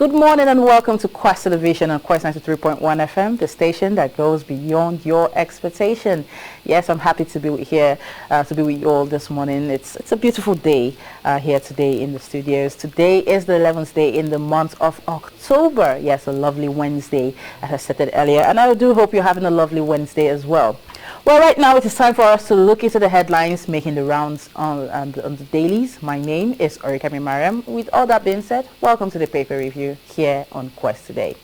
Good morning and welcome to Quest Television on Quest 93.1 FM, the station that goes beyond your expectation. Yes, I'm happy to be here, to be with you all this morning. It's a beautiful day here today in the studios. Today is the 11th day in the month of October. Yes, a lovely Wednesday, as I said it earlier. And I do hope you're having a lovely Wednesday as well. Well, right now it is time for us to look into the headlines making the rounds on the dailies. My name is Orikami Mariam. With all that being said, welcome to the paper review here on Quest today.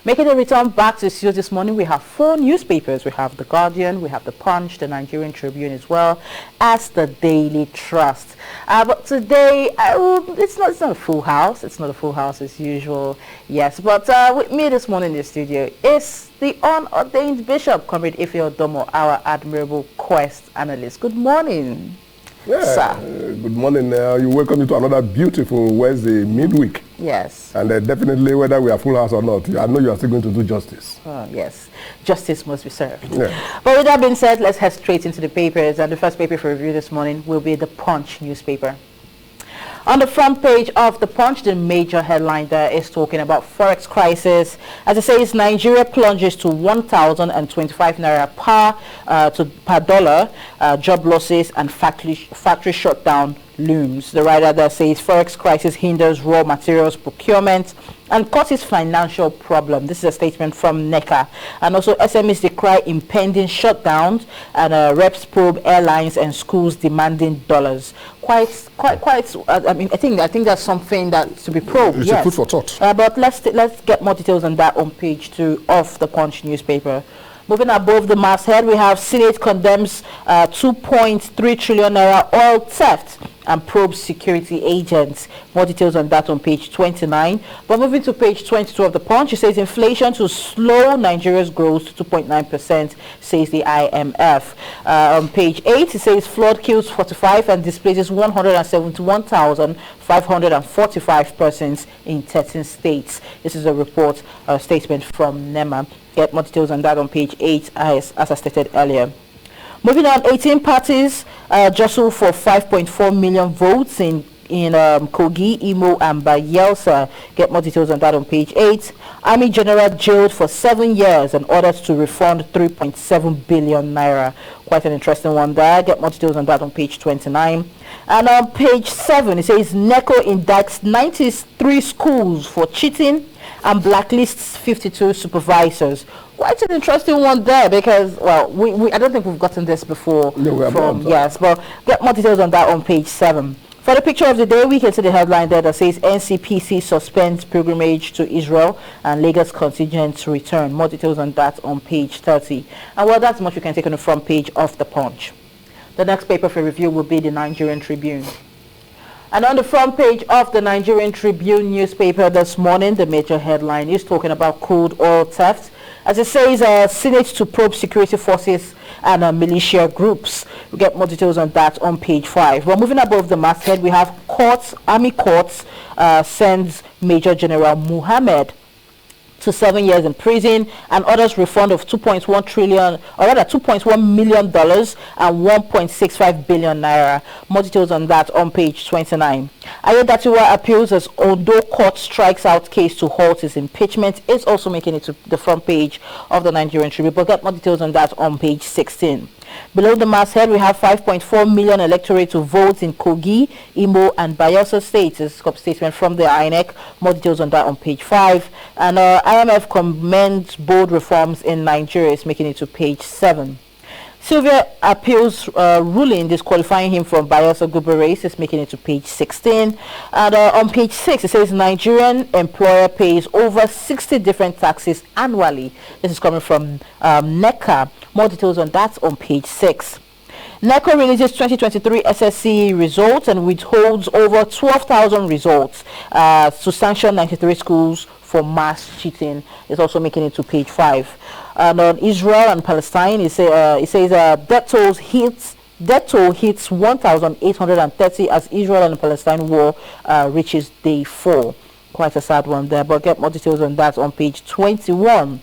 Making a return back to the studio this morning, we have 4 newspapers. We have The Guardian, we have The Punch, The Nigerian Tribune, as well as The Daily Trust. But today, it's not a full house. It's not a full house as usual. Yes, but with me this morning in the studio is the unordained Bishop, Comrade Ife Odomo, our admirable Quest analyst. Good morning. Yeah, sir. Good morning. You welcome me to another beautiful Wednesday midweek. Yes. And definitely, whether we are full house or not, I know you are still going to do justice. Oh, yes. Justice must be served. Yeah. But with that being said, let's head straight into the papers. And the first paper for review this morning will be The Punch newspaper. On the front page of The Punch, the major headline there is talking about Forex crisis. As it says, Nigeria plunges to 1,025 naira per dollar, job losses and factory shutdown looms. The writer there says Forex crisis hinders raw materials procurement and causes financial problem. This is a statement from NECA. And also SMEs decry impending shutdowns, and reps probe airlines and schools demanding dollars. I think that's something that's to be probed. It's yes. a food for thought. But let's get more details on that on page 2 of the Punch newspaper. Moving above the masthead, we have Senate condemns 2.3 trillion naira oil theft and probes security agents. More details on that on page 29. But moving to page 22 of the Punch, it says inflation to slow Nigeria's growth to 2.9%, says the IMF. On page 8, it says flood kills 45 and displaces 171,545 persons in 13 states. This is a report, statement from NEMA. Get more details on that on page 8, as I stated earlier. Moving on, 18 parties jostle for 5.4 million votes in Kogi, Imo, and Bayelsa. Get more details on that on page 8. Army General jailed for 7 years and ordered to refund 3.7 billion naira. Quite an interesting one there. Get more details on that on page 29. And on page 7, it says NECO indicts 93 schools for cheating and blacklists 52 supervisors. Quite an interesting one there because, well, I don't think we've gotten this before. No, we haven't. Yes, but get more details on that on page 7. For the picture of the day, we can see the headline there that says NCPC suspends pilgrimage to Israel and Lagos contingents return. More details on that on page 30. And well, that's much you can take on the front page of the Punch. The next paper for review will be the Nigerian Tribune. And on the front page of the Nigerian Tribune newspaper this morning, the major headline is talking about crude oil theft. As it says, Senate to probe security forces and militia groups. We get more details on that on page 5. Well, moving above the masthead, we have Army courts sends Major General Muhammad to 7 years in prison and orders refund of $2.1 million and 1.65 billion naira. More details on that on page 29. Ayedatiwa appeals as Ondo court strikes out case to halt his impeachment. Is also making it to the front page of the Nigerian Tribune. But get more details on that on page 16. Below the masthead, we have 5.4 million electorate to vote in Kogi, Imo, and Bayelsa states. This is a statement from the INEC. More details on that on page 5. And IMF commends bold reforms in Nigeria. It's making it to page 7. Sylvia appeals ruling disqualifying him from Bayelsa Guber race. Is making it to page 16. And on page 6, it says Nigerian employer pays over 60 different taxes annually. This is coming from NECA. More details on that on page 6. NECO releases 2023 SSC results and withholds over 12,000 results to sanction 93 schools for mass cheating. It's also making it to page 5. And on Israel and Palestine, it says death toll hits 1,830 as Israel and Palestine war reaches day 4. Quite a sad one there, but get more details on that on page 21.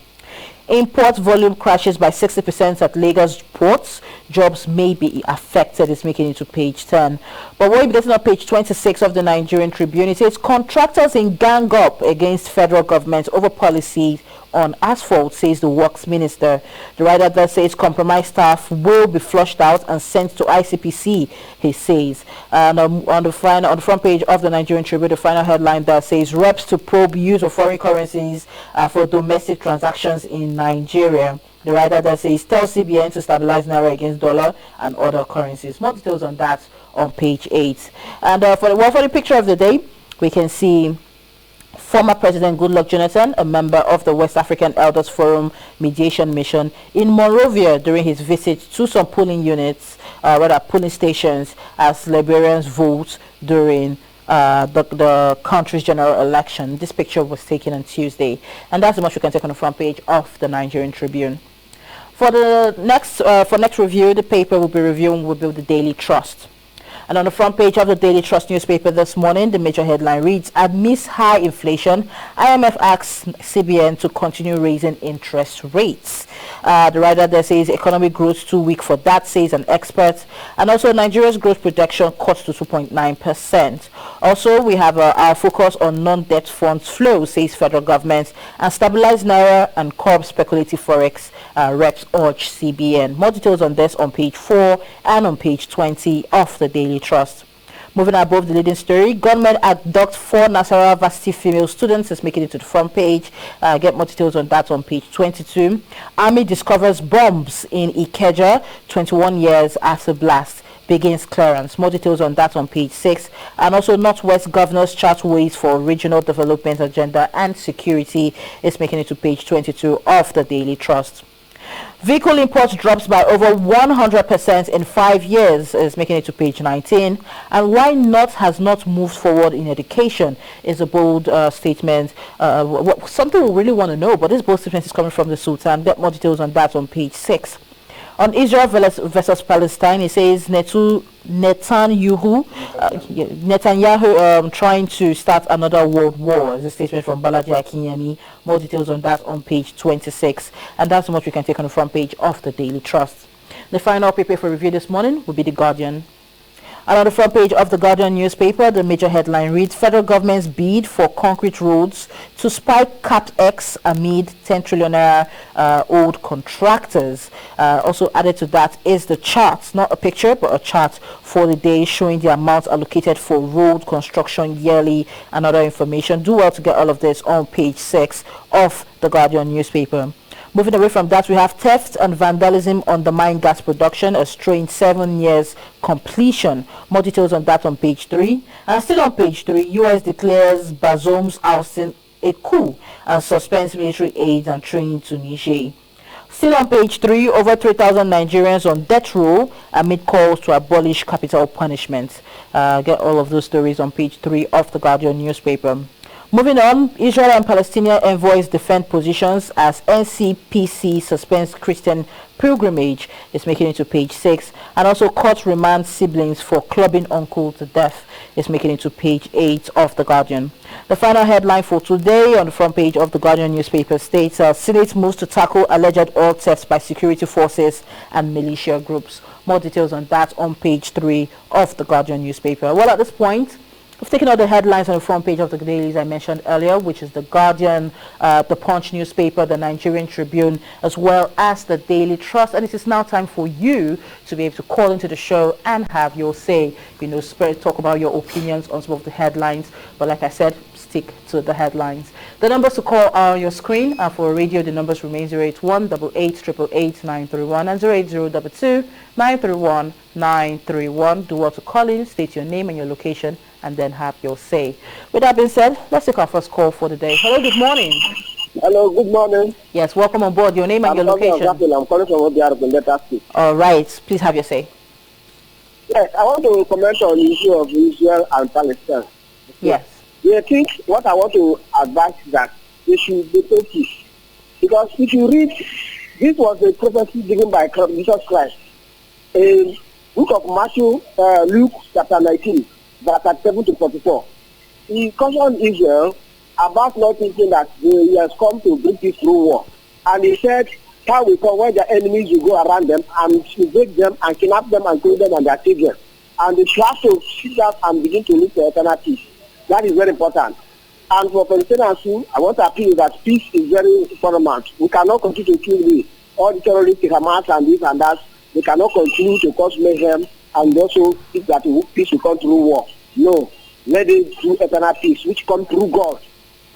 Import volume crashes by 60% at Lagos ports jobs may be affected, is making it to page 10. But what we're getting on page 26 of the Nigerian Tribune, it says contractors in gang up against federal government over policies on asphalt, says the works minister. The writer that says compromised staff will be flushed out and sent to ICPC, he says. And on the front page of the Nigerian Tribune, the final headline that says reps to probe use of foreign currencies for domestic transactions in Nigeria. The writer that says tell CBN to stabilize naira against dollar and other currencies. More details on that on page 8. And for the picture of the day, we can see former President Goodluck Jonathan, a member of the West African Elders Forum Mediation Mission, in Monrovia during his visit to some polling units, polling stations, as Liberians vote during the country's general election. This picture was taken on Tuesday, and that's the much we can take on the front page of the Nigerian Tribune. For the next review, the paper will be reviewing will be the Daily Trust. And on the front page of the Daily Trust newspaper this morning, the major headline reads, amidst high inflation, IMF asks CBN to continue raising interest rates. The writer there says economic growth too weak for that, says an expert. And also Nigeria's growth projection cuts to 2.9%. Also, we have our focus on non-debt funds flow, says federal government, and stabilize naira and curb speculative forex, reps urge CBN. More details on this on page 4 and on page 20 of the Daily Trust. Moving above the leading story, gunmen abduct 4 Nasarawa varsity female students, is making it to the front page. Get more details on that on page 22. Army discovers bombs in Ikeja 21 years after blast, begins clearance. More details on that on page 6. And also Northwest governors chart ways for regional development agenda and security, is making it to page 22 of the Daily Trust. Vehicle imports drops by over 100% in 5 years, is making it to page 19. And why not has not moved forward in education is a bold statement. Something we really want to know, but this bold statement is coming from the Sultan. Get more details on that on page 6. On Israel versus Palestine, it says Netanyahu trying to start another world war, is a statement from Balaji Akinyemi. More details on that on page 26. And that's what we can take on the front page of the Daily Trust. The final paper for review this morning will be The Guardian. And on the front page of the Guardian newspaper, the major headline reads, federal government's bid for concrete roads to spike CapEx amid 10 trillion naira old contractors. Also added to that is the chart, not a picture, but a chart for the day showing the amount allocated for road construction yearly and other information. Do well to get all of this on page 6 of the Guardian newspaper. Moving away from that, we have theft and vandalism undermine gas production, a strained 7 years completion. More details on that on page 3. And still on page 3, US declares Bazoum's ousting a coup and suspends military aid and training to Niger. Still on page 3, over 3,000 Nigerians on death row amid calls to abolish capital punishment. Get all of those stories on page 3 of the Guardian newspaper. Moving on, Israel and Palestinian envoys defend positions as NCPC suspends Christian pilgrimage, is making it to page 6. And also court remands siblings for clubbing uncle to death, is making it to page 8 of the Guardian. The final headline for today on the front page of the Guardian newspaper states, Senate moves to tackle alleged oil thefts by security forces and militia groups. More details on that on page 3 of the Guardian newspaper. Well, at this point, we've taken all the headlines on the front page of the dailies I mentioned earlier, which is the Guardian, the Punch newspaper, the Nigerian Tribune, as well as the Daily Trust. And it is now time for you to be able to call into the show and have your say. Talk about your opinions on some of the headlines. But like I said, stick to the headlines. The numbers to call are on your screen. For radio, the numbers remain 081 88 931 and 08022 931 931. Do well to call in, state your name and your location, and then have your say. With that being said, let's take our first call for the day. Hello, good morning. Hello, good morning. Yes, welcome on board. Your name and your location. I'm calling from Obiara. All right, please have your say. Yes, I want to comment on the issue of Israel and Palestine. Yes. I think what I want to advise is that they should be patient. Because if you read, this was a prophecy given by Jesus Christ. In book of Matthew, Luke chapter 19, verse 7 to 44. He cautioned Israel about not thinking that he has come to bring this through war. And he said, Time will come when their enemies will go around them and invade them and kidnap them and kill them and their children. And they should have to sit down and begin to look for alternatives. That is very important. And for Palestinians too, I want to appeal that peace is very paramount. We cannot continue to kill all the terrorists, Hamas and this and that. We cannot continue to cause mayhem and also think that peace will come through war. No. Let it do eternal peace, which comes through God.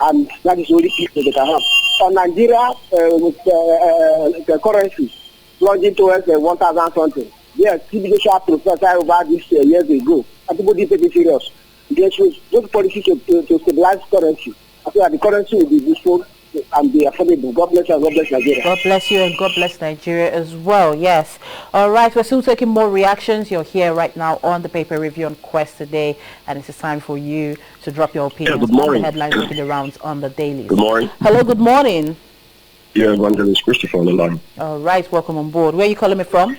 And that is the only peace that they can have. On Nigeria, the currency plunging towards 1,000 something. Yes, CBD professor over this years ago. And people didn't take it serious. They should take policy to stabilize currency. I think that the currency will be useful and be affordable. God bless you and God bless Nigeria. God bless you and God bless Nigeria as well. Yes. All right. We're still taking more reactions. You're here right now on the paper review on Quest today, and it's time for you to drop your opinions on the headlines making the rounds on the dailies. Good morning. Hello. Good morning. Yeah, Evangelist Christopher on the line. All right. Welcome on board. Where are you calling me from?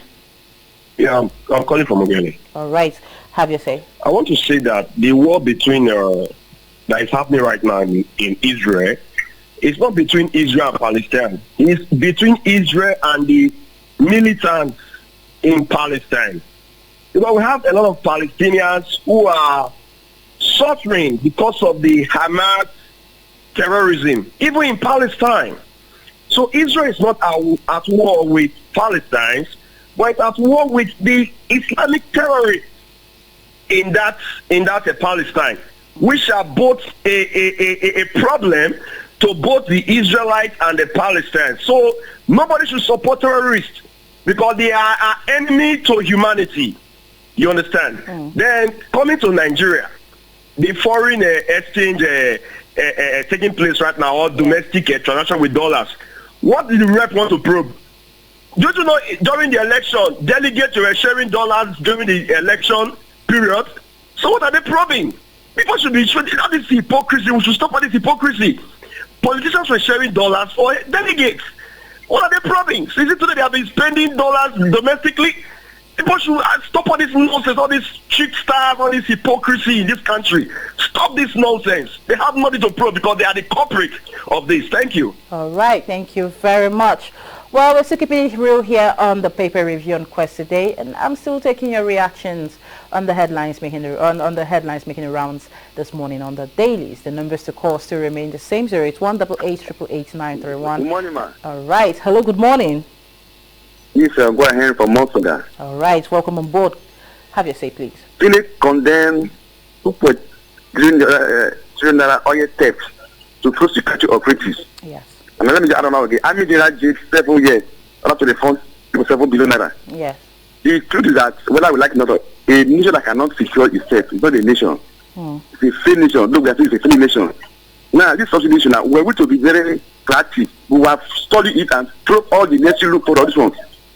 Yeah, I'm calling from Ogoni. All right. Have your say. I want to say that the war between that is happening right now in Israel, it's not between Israel and Palestine. It's between Israel and the militants in Palestine. You know, we have a lot of Palestinians who are suffering because of the Hamas terrorism, even in Palestine. So Israel is not at war with Palestine, but it's at war with the Islamic terrorists in that Palestine, which are both a problem to both the Israelites and the Palestinians. So nobody should support terrorists because they are an enemy to humanity. You understand? Then coming to Nigeria, the foreign exchange taking place right now, or domestic transaction with dollars. What did the rep want to probe? Don't you know during the election, delegates were sharing dollars during the election period? So what are they probing? People should be showing all this hypocrisy. We should stop all this hypocrisy. Politicians were sharing dollars for delegates. What are they probing? Is it today they have been spending dollars domestically? People should stop all this nonsense, all this tricksters, all this hypocrisy in this country. Stop this nonsense. They have nothing to prove because they are the culprit of this. Thank you. All right. Thank you very much. Well, we're still keeping it real here on the paper review on Quest today, and I'm still taking your reactions on the headlines making the headlines making the rounds this morning on the dailies. The numbers to call still remain the same: 08188888931. Good morning, man. All right. Hello. Good morning. Yes, go ahead from Monsoga. All right. Welcome on board. Have your say, please. Philip condemned who put $3 oil theft to through security operatives. Yes. And let me, I don't know again. I mean, that jail 7 years, up to the fund, it was 7 billion naira. Yes. The truth is that, whether I would like it or not, a nation that cannot secure itself is not a nation. It's a free nation. Look, that is a free nation. Now, this subsidy nation, we're going to be very proactive. We have studied it and throw all the necessary look for all this one.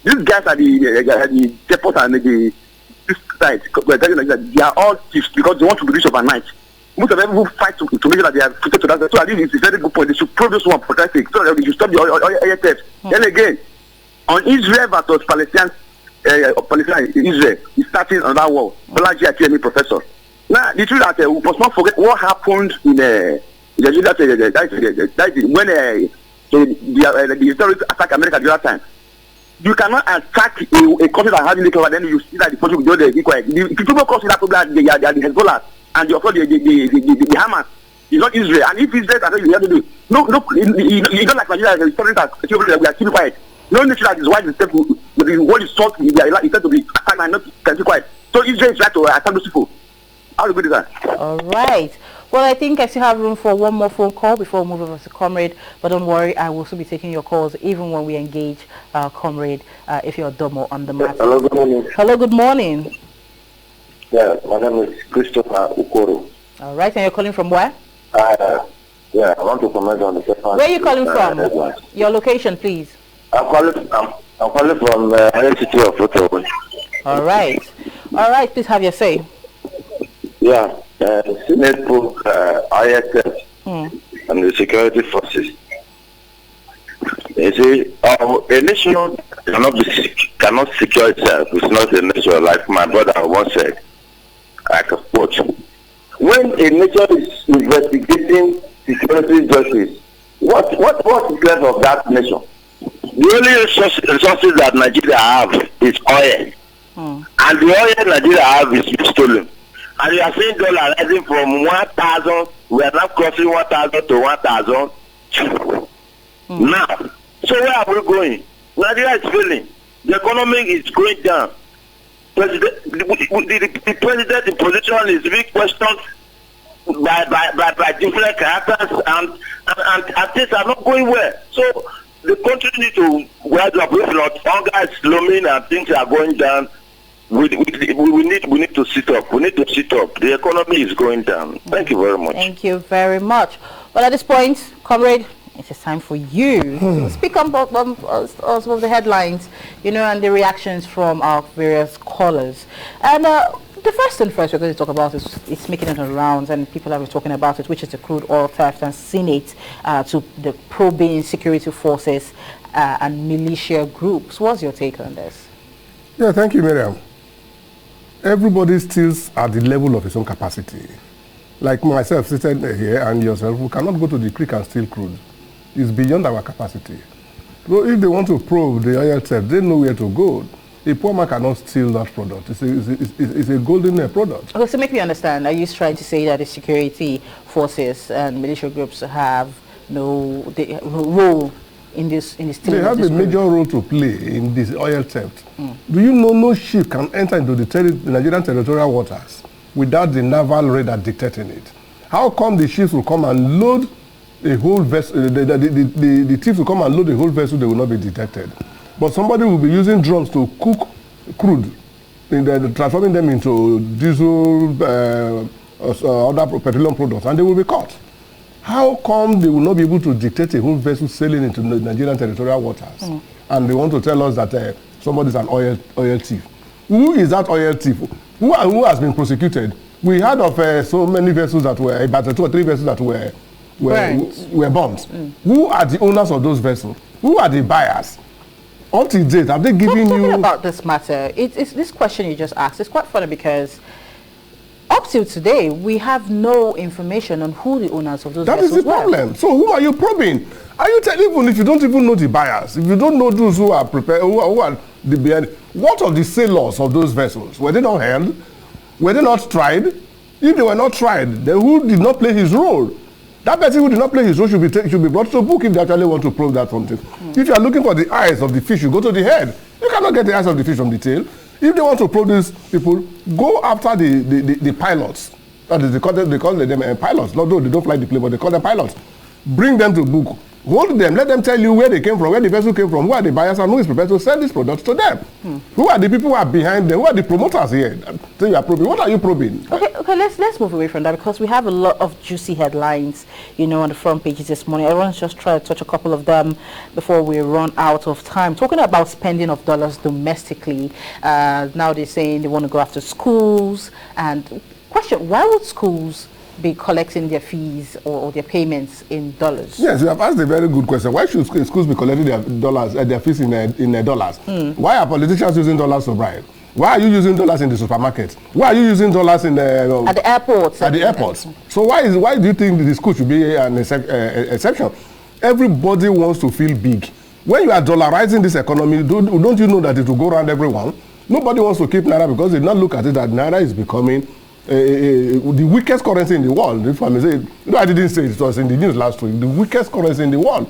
These guys are the depot and this side, they are all thieves because they want to be rich overnight. Most of them who fight to make sure that they are fitted to that. So I think it's a very good point. They should prove this one for that sake. So they should stop the oil theft. Then again, on Israel versus Palestine, Israel is starting another war. Balaji Akemi professor. Now the truth that we must not forget what happened in when the terrorists attack America the other time. You cannot attack a country that has nuclear, then you see that the country will do the equal. The people cause that problem, they are the Hezbollah. And the Hamas is not Israel. And if Israel, I think you have to do. No, you don't like Nigeria as a story that we are keeping quiet. No nation that is wise is the world is taught is said to be attacked and not keep quiet. So Israel is right to attack those people. How good is that? All right. Well, I think I still have room for one more phone call before we move over to Comrade. But don't worry, I will also be taking your calls even when we engage Comrade if you're Domo on the matter. Hello, good morning. Hello, good morning. Yeah, my name is Christopher Ukoro. All right, and you're calling from where? Yeah, I want to comment on the second. Where are you calling from? Your location, please. I'm calling from the city of Ottawa. All right. All right, please have your say. Yeah, Senate book ISF and the security forces. You see, a nation cannot secure itself. It's not a nation, like my brother once said. I can quote. When a nation is investigating security justice, what is left of that nation? The only resources that Nigeria have is oil. And the oil Nigeria have is stolen. And you are seeing dollar rising from 1,000, we are now crossing 1,000 to 1,002. Now, so where are we going? Nigeria is failing. The economy is going down. The president in position is being questioned by different characters, and things are not going well. So the country needs to rise up. If not, hunger is looming and things are going down. We need to sit up. We need to sit up. The economy is going down. Thank you very much. Thank you very much. Well, at this point, comrade, it is time for you to speak on some of the headlines, and the reactions from our various callers. And the first thing first we're going to talk about is it's making it around, and people have been talking about it, which is the crude oil theft and Senate to the probing security forces and militia groups. What's your take on this? Yeah, thank you, Miriam. Everybody steals at the level of his own capacity. Like myself sitting here and yourself, we cannot go to the creek and steal crude. It's beyond our capacity. So if they want to probe the oil theft, they know where to go. A poor man cannot steal that product. It's a golden product. Okay, so make me understand. Are you trying to say that the security forces and militia groups have no role in this stealing? They have a major role to play in this oil theft. Do you know no ship can enter into the Nigerian territorial waters without the naval radar dictating it? How come the ships will come and load a whole vessel? The thieves will come and load a whole vessel, they will not be detected. But somebody will be using drones to cook crude, transforming them into diesel, other petroleum products, and they will be caught. How come they will not be able to dictate a whole vessel sailing into the Nigerian territorial waters? And they want to tell us that somebody is an oil thief. Who is that oil thief? Who has been prosecuted? We heard of so many vessels that were, about 2 or 3 vessels that were burnt. Who are the owners of those vessels? Who are the buyers? Up to date, have they given you... Talking about this matter, it's this question you just asked. It's quite funny because up till today, we have no information on who the owners of those vessels were. That is the problem. So who are you probing? Are you telling, even if you don't even know the buyers, if you don't know those who are prepared, who are the behind, what of the sailors of those vessels? Were they not held? Were they not tried? If they were not tried, then who did not play his role? That person who did not play his role should be brought to book if they actually want to probe that something. If you are looking for the eyes of the fish, you go to the head. You cannot get the eyes of the fish from the tail. If they want to probe these people, go after the pilots. That is, they call them pilots. Although they don't fly the plane, but they call them pilots. Bring them to book. Hold them. Let them tell you where they came from, where the vessel came from, who are the buyers, and who is prepared to sell these products to them. Who are the people who are behind them? Who are the promoters here? So you are probing. What are you probing? Okay. Let's move away from that because we have a lot of juicy headlines, on the front pages this morning. Everyone's just try to touch a couple of them before we run out of time. Talking about spending of dollars domestically. Now they're saying they want to go after schools. And question: why would schools be collecting their fees or their payments in dollars? Yes, you have asked a very good question. Why should schools be collecting their fees in dollars? Why are politicians using dollars to bribe? Why are you using dollars in the supermarket? Why are you using dollars in the at the airports? At the airports. So why do you think the school should be an exception? Everybody wants to feel big. When you are dollarizing this economy, don't you know that it will go around everyone? Nobody wants to keep Naira because they not look at it that Naira is becoming the weakest currency in the world. If I may say, I didn't say it was in the news last week. The weakest currency in the world.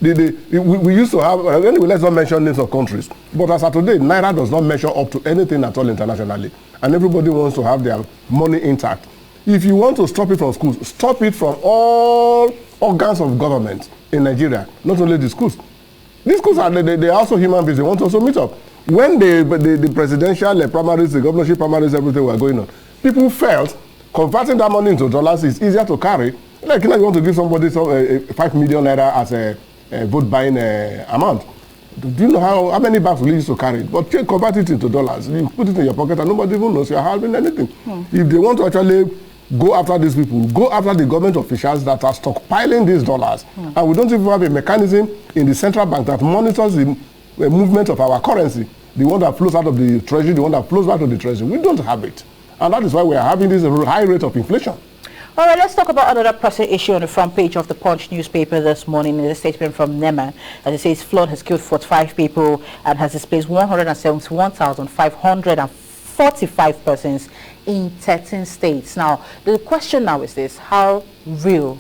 We used to have, anyway, let's not mention names of countries. But as of today, Naira does not measure up to anything at all internationally. And everybody wants to have their money intact. If you want to stop it from schools, stop it from all organs of government in Nigeria, not only the schools. These schools are they are also human beings. They want to also meet up. When the presidential primaries, the governorship primaries, everything were going on, people felt converting that money into dollars is easier to carry. Like, you want to give somebody 5 million naira as a vote buying amount. Do you know how many bags will you use to carry it? But convert it into dollars. You put it in your pocket and nobody even knows you're having anything. If they want to actually go after these people, go after the government officials that are stockpiling these dollars. And we don't even have a mechanism in the central bank that monitors the movement of our currency. The one that flows out of the treasury, the one that flows back to the treasury. We don't have it. And that is why we are having this high rate of inflation. All right, let's talk about another pressing issue on the front page of the Punch newspaper this morning. In a statement from NEMA, as it says, flood has killed 45 people and has displaced 171,545 persons in 13 states. Now, the question now is this: how real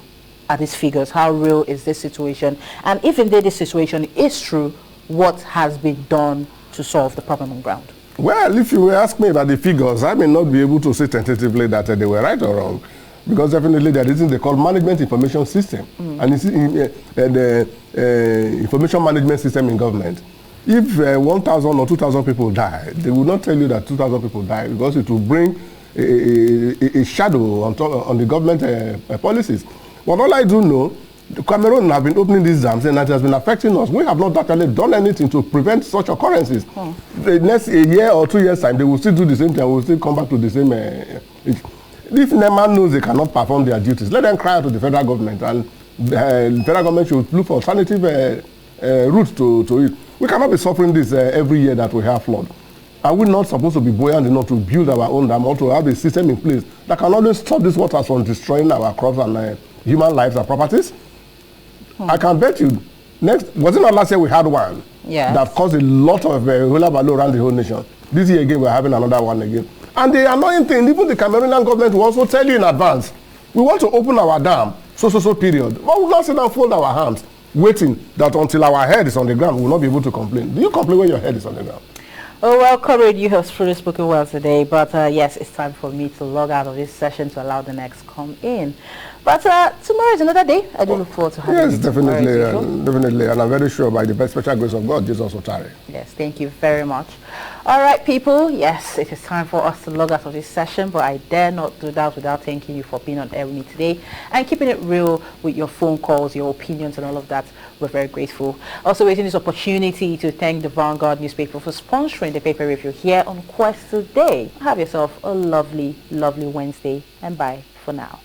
are these figures? How real is this situation? And if indeed this situation is true, what has been done to solve the problem on ground? Well, if you ask me about the figures, I may not be able to say tentatively that they were right or wrong, because definitely there is they call management information system, and it's the information management system in government. If 1,000 or 2,000 people die, they will not tell you that 2,000 people die, because it will bring a shadow on the government policies. But all I do know, Cameroon have been opening these dams and it has been affecting us. We have not actually done anything to prevent such occurrences. The next year or 2 years time, they will still do the same thing. We will still come back to the same. If NEMA knows they cannot perform their duties, let them cry out to the federal government, and the federal government should look for alternative routes to it. We cannot be suffering this every year that we have flood. Are we not supposed to be buoyant enough to build our own dam, or to have a system in place that can always stop these waters from destroying our crops and human lives and properties? I can bet you, was it not last year we had one that caused a lot of Ebola around the whole nation? This year again, we're having another one again. And the annoying thing, even the Cameroonian government will also tell you in advance, we want to open our dam, so period. But we'll not sit down and fold our hands, waiting that until our head is on the ground, we'll not be able to complain. Do you complain when your head is on the ground? Oh, well, Comrade, you have truly spoken well today, but yes, it's time for me to log out of this session to allow the next come in. But tomorrow is another day. I do look forward to having you. Yes, definitely, definitely, and I'm very sure by the special grace of God, Jesus will tarry. Yes, thank you very much. All right, people, yes, it is time for us to log out of this session, but I dare not do that without thanking you for being on air with me today and keeping it real with your phone calls, your opinions, and all of that. We're very grateful. Also, waiting this opportunity to thank the Vanguard newspaper for sponsoring the paper review here on Quest today. Have yourself a lovely, lovely Wednesday, and bye for now.